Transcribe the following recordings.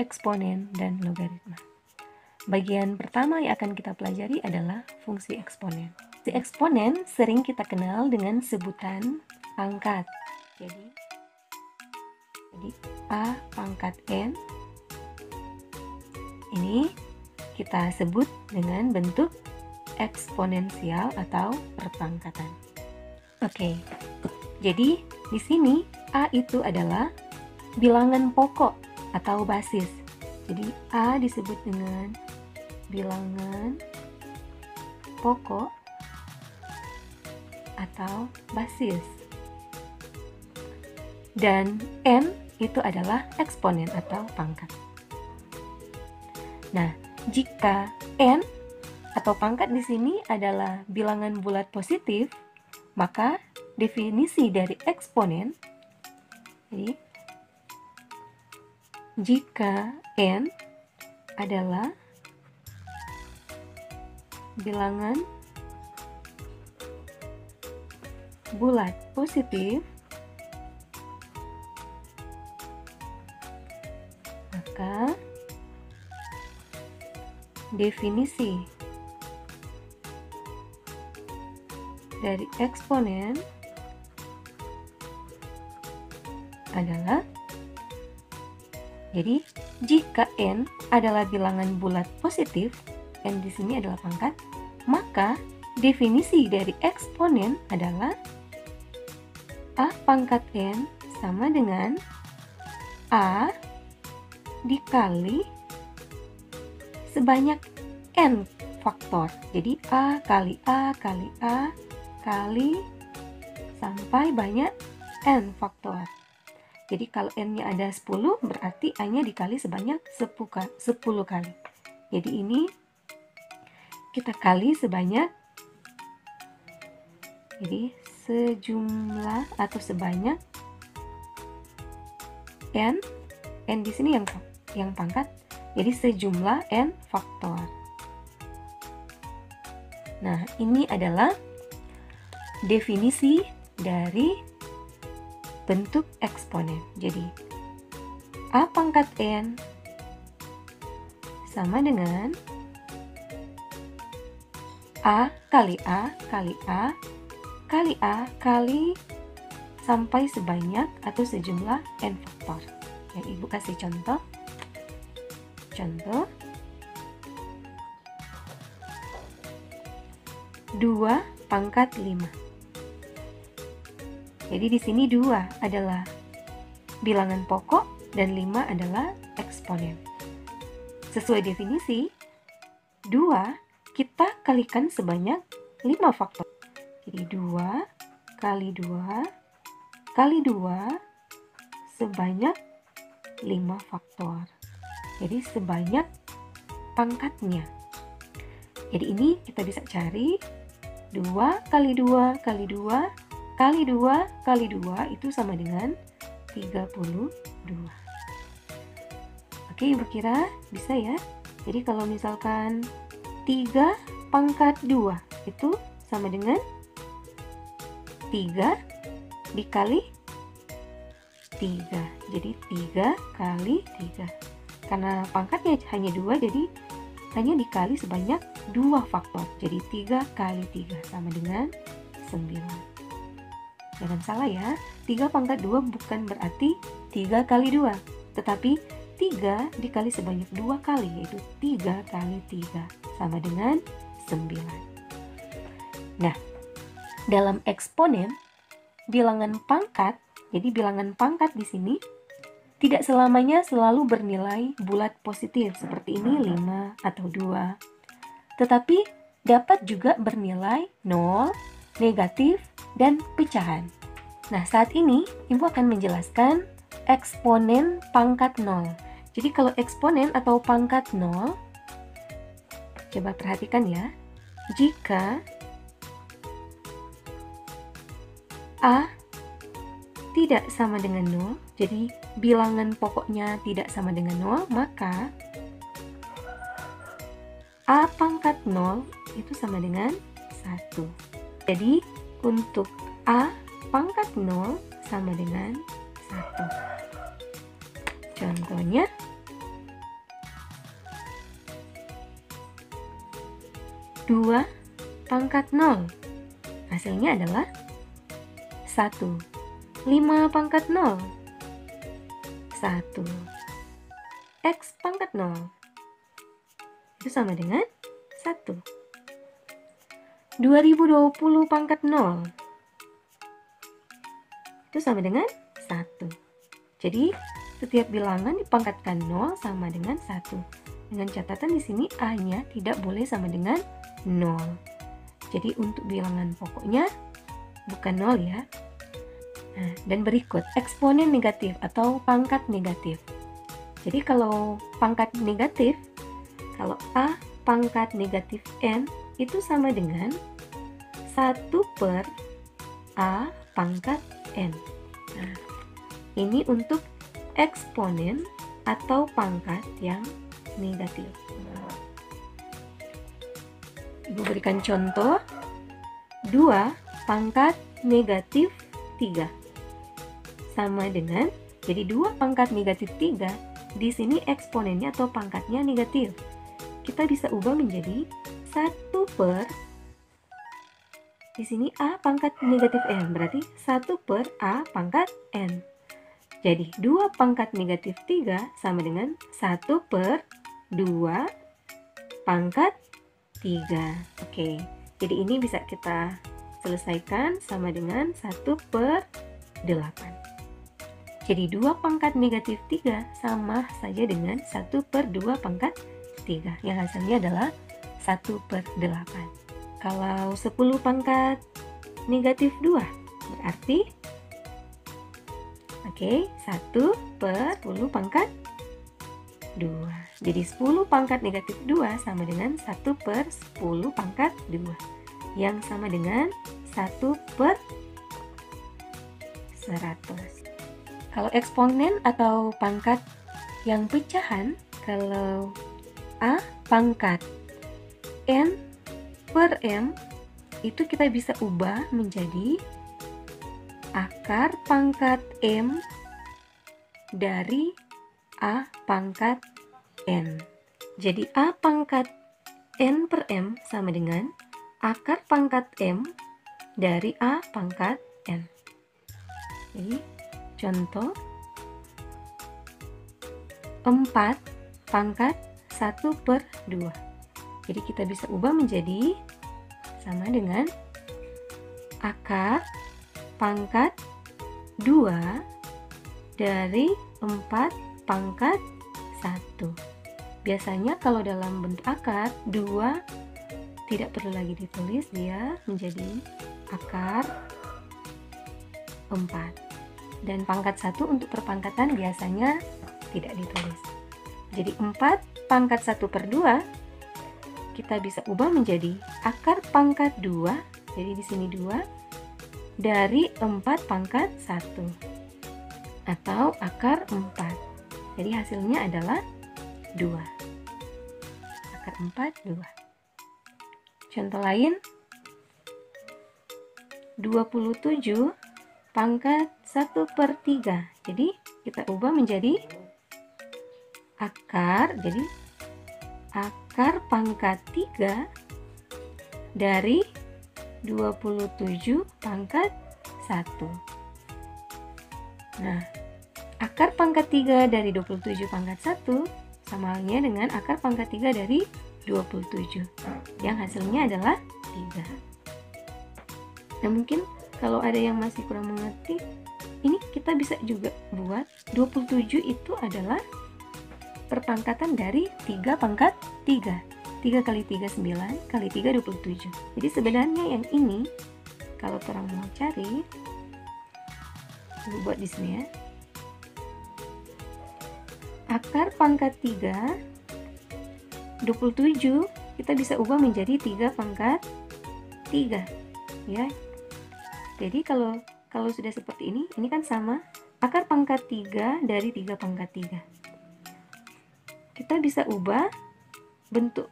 eksponen dan logaritma. Bagian pertama yang akan kita pelajari adalah fungsi eksponen. Fungsi eksponen sering kita kenal dengan sebutan pangkat. Jadi A pangkat N ini kita sebut dengan bentuk eksponensial atau perpangkatan. Oke, jadi di sini A itu adalah bilangan pokok atau basis. Jadi A disebut dengan bilangan pokok atau basis. Dan N itu adalah eksponen atau pangkat. Nah, jika N atau pangkat di sini adalah bilangan bulat positif, maka definisi dari eksponen, jadi jika N adalah bilangan bulat positif, maka definisi dari eksponen adalah, jadi jika N adalah bilangan bulat positif, N di sini adalah pangkat, maka definisi dari eksponen adalah A pangkat N sama dengan A dikali sebanyak N faktor. Jadi A kali A kali A kali sampai banyak N faktor. Jadi kalau N-nya ada 10, berarti A-nya dikali sebanyak 10 kali. Jadi ini kita kali sebanyak, jadi sejumlah atau sebanyak N di sini yang pangkat, jadi sejumlah N faktor. Nah, ini adalah definisi dari bentuk eksponen. Jadi A pangkat N sama dengan A kali A kali A kali A kali sampai sebanyak atau sejumlah N faktor. Ya, Ibu kasih contoh. Contoh 2 pangkat 5. Jadi di sini 2 adalah bilangan pokok dan 5 adalah eksponen. Sesuai definisi, 2 kita kalikan sebanyak 5 faktor. Jadi 2 kali 2 kali 2 sebanyak 5 faktor. Jadi sebanyak pangkatnya. Jadi ini kita bisa cari 2 kali 2 kali 2 kali 2 kali 2 itu sama dengan 32. Oke, Ibu kira bisa ya? Jadi kalau misalkan 3 pangkat 2 itu sama dengan 3 dikali 3. Jadi 3 kali 3. Karena pangkatnya hanya 2, jadi hanya dikali sebanyak 2 faktor. Jadi 3 kali 3 sama dengan 9. Jangan salah ya, 3 pangkat 2 bukan berarti 3 kali 2, tetapi 3 dikali sebanyak 2 kali, yaitu 3 kali 3 sama dengan 9. Nah, dalam eksponen, bilangan pangkat, jadi bilangan pangkat di sini tidak selamanya selalu bernilai bulat positif seperti ini 5 atau 2. Tetapi dapat juga bernilai 0, negatif, dan pecahan. Nah, saat ini Ibu akan menjelaskan eksponen pangkat 0. Jadi kalau eksponen atau pangkat 0, coba perhatikan ya. Jika A tidak sama dengan 0, jadi bilangan pokoknya tidak sama dengan 0, maka A pangkat 0 itu sama dengan 1. Jadi untuk A pangkat 0 sama dengan 1. Contohnya 2 pangkat 0. Hasilnya adalah 1. 5 pangkat 0. 1. X pangkat 0. Itu sama dengan 1. 2020 pangkat 0. Itu sama dengan 1. Jadi, setiap bilangan dipangkatkan 0 sama dengan 1. Dengan catatan di sini A-nya tidak boleh sama dengan 0. Jadi, untuk bilangan pokoknya bukan 0 ya. Nah, dan berikut eksponen negatif atau pangkat negatif. Jadi kalau pangkat negatif, kalau A pangkat negatif N itu sama dengan 1 per A pangkat N. Nah, ini untuk eksponen atau pangkat yang negatif. Ibu berikan contoh 2 pangkat negatif 3 sama dengan, jadi 2 pangkat negatif 3 di sini eksponennya atau pangkatnya negatif. Kita bisa ubah menjadi 1 per, di sini A pangkat negatif N, berarti 1 per A pangkat N. Jadi 2 pangkat negatif 3 sama dengan 1 per 2 pangkat 3. Oke, jadi ini bisa kita selesaikan sama dengan 1 per 8. Jadi 2 pangkat negatif 3 sama saja dengan 1 per 2 pangkat 3. Yang hasilnya adalah 1 per 8. Kalau 10 pangkat negatif 2 berarti 1 per 10 pangkat 2. Jadi 10 pangkat negatif 2 sama dengan 1 per 10 pangkat 2. Yang sama dengan 1 per 100. Kalau eksponen atau pangkat yang pecahan, kalau A pangkat N per M, itu kita bisa ubah menjadi akar pangkat M dari A pangkat N. Jadi A pangkat N per M sama dengan akar pangkat M dari A pangkat N. Jadi contoh 4 pangkat 1 per 2. Jadi kita bisa ubah menjadi sama dengan akar pangkat 2 dari 4 pangkat 1. Biasanya kalau dalam bentuk akar 2 tidak perlu lagi ditulis, dia menjadi akar 4. Dan pangkat 1 untuk perpangkatan biasanya tidak ditulis. Jadi 4 pangkat 1 per 2 kita bisa ubah menjadi akar pangkat 2, jadi di sini 2 dari 4 pangkat 1 atau akar 4. Jadi hasilnya adalah 2. Akar 4 2. Contoh lain 27 pangkat 1 per 3. Jadi kita ubah menjadi akar, jadi akar pangkat 3 dari 27 pangkat 1. Nah, akar pangkat 3 dari 27 pangkat 1 sama halnya dengan akar pangkat 3 dari 27. Yang hasilnya adalah 3. Nah, mungkin kalau ada yang masih kurang mengerti, ini kita bisa juga buat 27 itu adalah perpangkatan dari 3 pangkat 3. 3 kali 3 9 kali 3 27. Jadi sebenarnya yang ini kalau orang mau cari, buat di sini ya. Akar pangkat 3 27 kita bisa ubah menjadi 3 pangkat 3 ya. Jadi kalau sudah seperti ini kan sama akar pangkat 3 dari 3 pangkat 3. Kita bisa ubah bentuk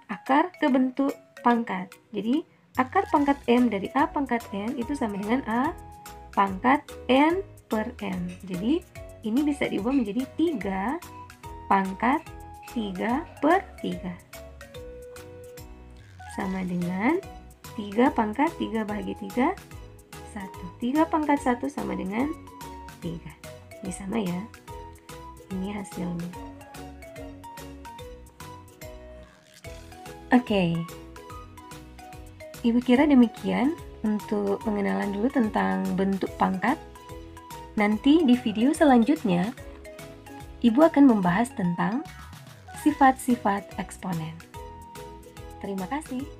akar ke bentuk pangkat. Jadi akar pangkat M dari A pangkat N itu sama dengan A pangkat N per M. Jadi ini bisa diubah menjadi 3 pangkat 3 per 3. sama dengan 3 pangkat 3 bahagi 3, 1. 3 pangkat 1 sama dengan 3. Ini sama ya. Ini hasilnya. Oke. Ibu kira demikian untuk pengenalan dulu tentang bentuk pangkat. Nanti di video selanjutnya, Ibu akan membahas tentang sifat-sifat eksponen. Terima kasih.